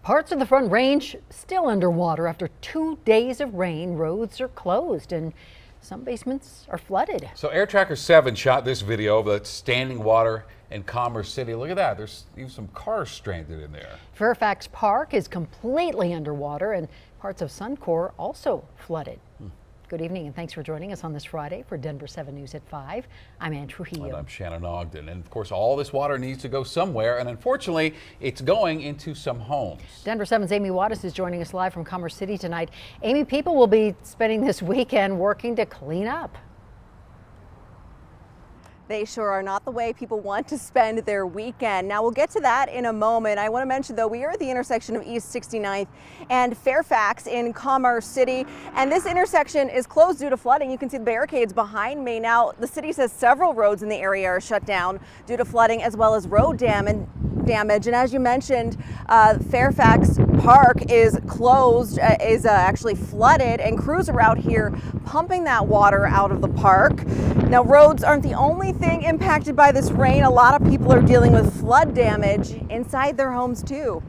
Parts of the Front Range still underwater after 2 days of rain. Roads are closed and some basements are flooded. So Air Tracker 7 shot this video of the standing water in Commerce City. Look at that. There's even some cars stranded in there. Fairfax Park is completely underwater and parts of Suncor also flooded. Good evening and thanks for joining us on this Friday for Denver 7 News at 5. I'm Ann Trujillo. And I'm Shannon Ogden. And of course, all this water needs to go somewhere. And unfortunately, it's going into some homes. Denver 7's Amy Wadas is joining us live from Commerce City tonight. Amy, people will be spending this weekend working to clean up. They sure are not the way people want to spend their weekend. Now, we'll get to that in a moment. I want to mention, though, we are at the intersection of East 69th and Fairfax in Commerce City, and this intersection is closed due to flooding. You can see the barricades behind me. Now, the city says several roads in the area are shut down due to flooding as well as road damage. And as you mentioned, Fairfax Park is closed, actually flooded, and crews are out here pumping that water out of the park. Now, roads aren't the only thing impacted by this rain. A lot of people are dealing with flood damage inside their homes too.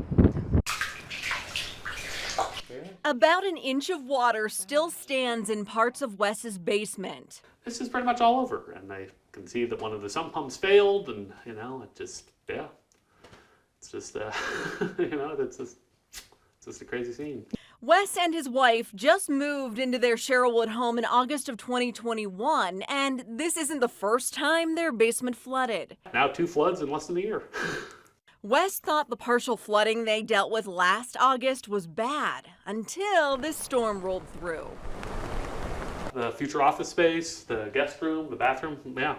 About an inch of water still stands in parts of Wes's basement. This is pretty much all over, and I can see that one of the sump pumps failed, and it's just it's just a crazy scene. Wes and his wife just moved into their Sherrillwood home in August of 2021, and this isn't the first time their basement flooded. Now 2 floods in less than a year. Wes thought the partial flooding they dealt with last August was bad until this storm rolled through. The future office space, the guest room, the bathroom,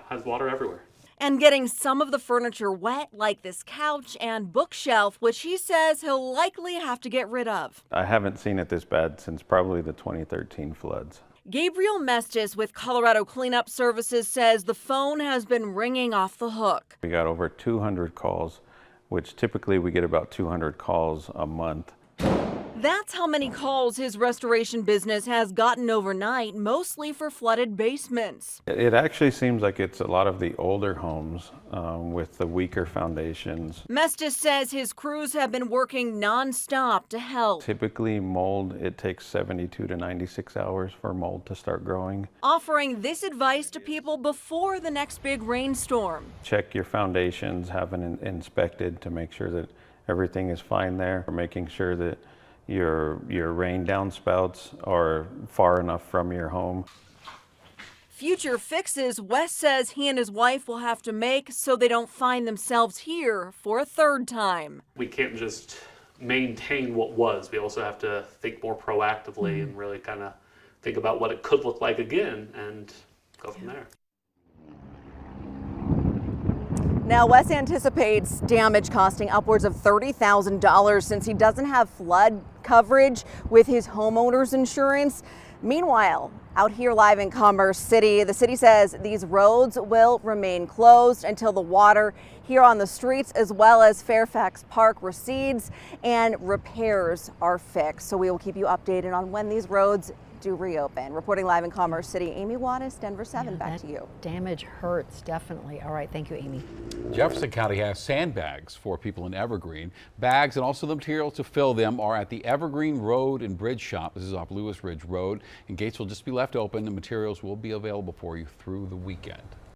has water everywhere. And getting some of the furniture wet, like this couch and bookshelf, which he says he'll likely have to get rid of. I haven't seen it this bad since probably the 2013 floods. Gabriel Mestis with Colorado Cleanup Services says the phone has been ringing off the hook. We got over 200 calls, which typically we get about 200 calls a month. That's how many calls his restoration business has gotten overnight, mostly for flooded basements. It actually seems like it's a lot of the older homes with the weaker foundations. Mestis says his crews have been working nonstop to help. Typically mold, it takes 72 to 96 hours for mold to start growing. Offering this advice to people before the next big rainstorm. Check your foundations, have them inspected to make sure that everything is fine there. Making sure that your rain downspouts are far enough from your home. Future fixes Wes says he and his wife will have to make so they don't find themselves here for a third time. We can't just maintain what was. We also have to think more proactively and really kind of think about what it could look like again and go from there. Now, Wes anticipates damage costing upwards of $30,000 since he doesn't have flood coverage with his homeowner's insurance. Meanwhile, out here live in Commerce City, the city says these roads will remain closed until the water here on the streets as well as Fairfax Park recedes and repairs are fixed. So we will keep you updated on when these roads do reopen. Reporting live in Commerce City, Amy Wadas, Denver 7, back to you. Damage hurts, definitely. All right, thank you, Amy. Jefferson County has sandbags for people in Evergreen. Bags and also the material to fill them are at the Evergreen Road and Bridge Shop. This is off Lewis Ridge Road, and gates will just be left open. The materials will be available for you through the weekend.